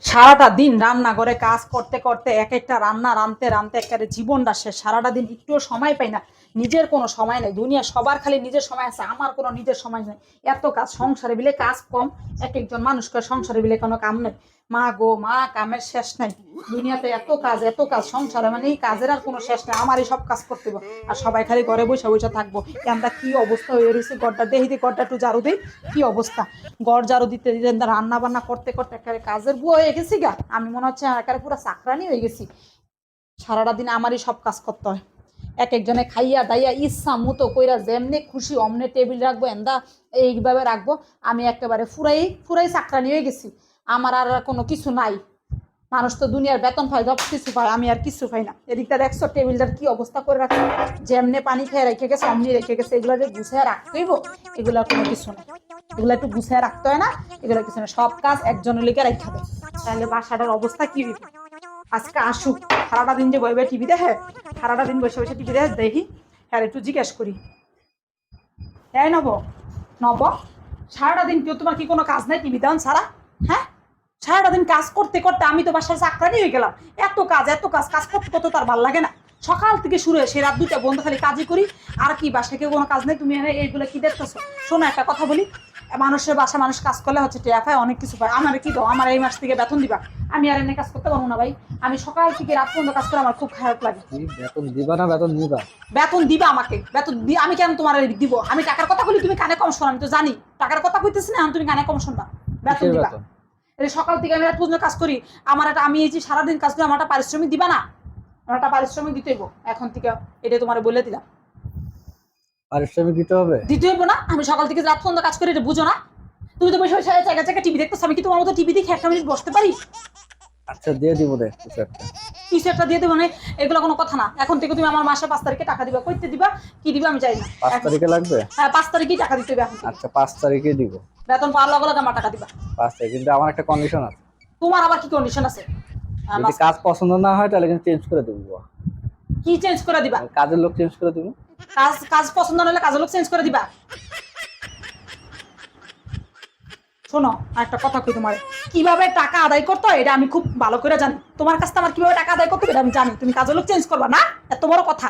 সারাটা দিন রান্নাঘরে কাজ করতে করতে এক একটা রান্না রাঁধতে রাঁধতে একেবারে জীবনটা শেষ। সারাটা দিন একটুও সময় পাই না, নিজের কোনো সময় নেই। দুনিয়া সবার খালি নিজের সময় আছে, আমার কোনো নিজের সময় নেই। এত কাজ, সংসারে বিলে কাজ কম, এক একজন মানুষকে সংসারে বিলে কোনো কাম নেই। মা গো মা, কামের শেষ নাই। দুনিয়াতে এত কাজ এত কাজ, সংসারে মানে এই কাজের আর কোনো শেষ নেই। আমারই সব কাজ করতে হবে, আর সবাই খালি ঘরে বসে বসে থাকবো। আমরা কি অবস্থা হয়ে রয়েছে, ঘরটা দেখি ঘরটা একটু ঝাড়ু দিই, কি অবস্থা। ঘর ঝাড়ু দিতে দিতে রান্না বান্না করতে করতে একেবারে কাজের বুয়া হয়ে গেছি গা। আমি মনে হচ্ছে একেবারে পুরো চাকরানি হয়ে গেছি। সারাটা দিন আমারই সব কাজ করতে হয়। এক একজনে খাইয়া দাইয়া ইচ্ছা মতো কইরা যেমনি খুশি অমনে টেবিল রাখবো, এন্দা এইভাবে রাখবো। আমি একেবারে ফুরাই ফুরাই চাকরানি হয়ে গেছি। আমার আর কোনো কিছু নাই। মানুষ তো দুনিয়ার বেতন পায়, সব কিছু পায়, আমি আর কিছু পাই না। এদিকটা দেখছো টেবিলটার কি অবস্থা করে রাখছে, যেমনে পানি খেয়ে রেখে গেছে অমনি রেখে গেছে। এগুলো যে গুছিয়ে রাখতে হইব, এগুলো কোনো কিছু না। এগুলো একটু গুছিয়ে রাখতে হয় না, এগুলো কিছু না। সব কাজ একজনের লিখে রাখতে হবে, তাহলে বাসাটার অবস্থা কি হইবে। আজকে আসুক, সারাটা দিন যে বইবে টিভি দেখে, সারাটা দিন বসে বসে টিভি দেখে, দেখি হ্যাঁ একটু জিজ্ঞেস করি। হ্যাঁ নব, নব, সারাটা দিন কেউ তোমার কি কোনো কাজ নাই টিভি দেন সারা? হ্যাঁ, সারাটা দিন কাজ করতে করতে আমি তো বাসায় চাকরানি হয়ে গেলাম। এত কাজ এত কাজ, কাজ করতে করতে তার ভালো লাগে না। সকাল থেকে শুরু হয়ে সে রাত 2টা বন্ধ, খালি কাজই করি। আর কি বাসায় কেউ কোনো কাজ নেই, তুমি এইগুলো কি দেখতেছো? শোনো একটা কথা বলি, মানুষের বাসা মানুষ কাজ করলে হচ্ছে টেয়া পায়, অনেক কিছু পায়। আমার কি দাও, আমার এই মাস থেকে বেতন দিবা। আমি আর এনে কাজ করতে পারবো না ভাই। আমি সকাল থেকে রাত পর্যন্ত কাজ করে আমার খুব খারাপ লাগে। বেতন দিবা না বেতন নিবা? বেতন দিবা আমাকে, বেতন আমি কেন তোমার দিব? আমি টাকার কথা বলি, তুমি কানে কম শোনো। আমি তো জানি টাকার কথা কইতেছি না, তুমি কানে কম শুনবা। বেতন দিবা। সকাল থেকে আমি রাত পর্যন্ত কাজ করি, আমার একটা, আমি এই যে সারাদিন কাজ করি, আমার একটা পারিশ্রমিক দিবা না? আমার একটা পারিশ্রমিক দিতে হইব এখন থেকে, এটা তোমার বলে দিলাম। পারিশ্রমিক দিতে হবে? দিতে হইব না? আমি সকাল থেকে রাত পর্যন্ত কাজ করি, এটা বুঝো না? তুমি তো বসে বসে জায়গা জায়গা টিভি দেখতেছো, আমি কি তোমার মতো টিভি দেখে একটা মিনিট বসতে পারি? আচ্ছা দিয়ে দিব, দেখ কিছু একটা। কিছু একটা দিয়ে দেবো না, এগুলো কোনো কথা না। এখন থেকে তুমি আমার মাসে 5 তারিখে টাকা দিবা, কইতে দিবা কি দিবা আমি জানি না। 5 তারিখে লাগবে? হ্যাঁ 5 তারিখেই টাকা দিতে হবে এখন। আচ্ছা 5 তারিখে দিব। বেতন পাওয়ার লগে লগে আমার টাকা দিবা। 5 তারিখ, কিন্তু আমার একটা কন্ডিশন আছে। তোমার আবার কি কন্ডিশন আছে? যদি কাজ পছন্দ না হয় তাহলে কিন্তু চেঞ্জ করে দেবো। কি চেঞ্জ করে দিবা? কাজের লোক চেঞ্জ করে দেবো। কাজ কাজ পছন্দ না হলে কাজের লোক চেঞ্জ করে দিবা? শোনো একটা কথা কই, তোমার কিভাবে টাকা আদায় করতে হয় এটা আমি খুব ভালো করে জানি। তোমার কাছ থেকে আমার কিভাবে টাকা আদায় করতে হবে এটা আমি জানি। তুমি কাজের লোক চেঞ্জ করবা না, এত বড় কথা।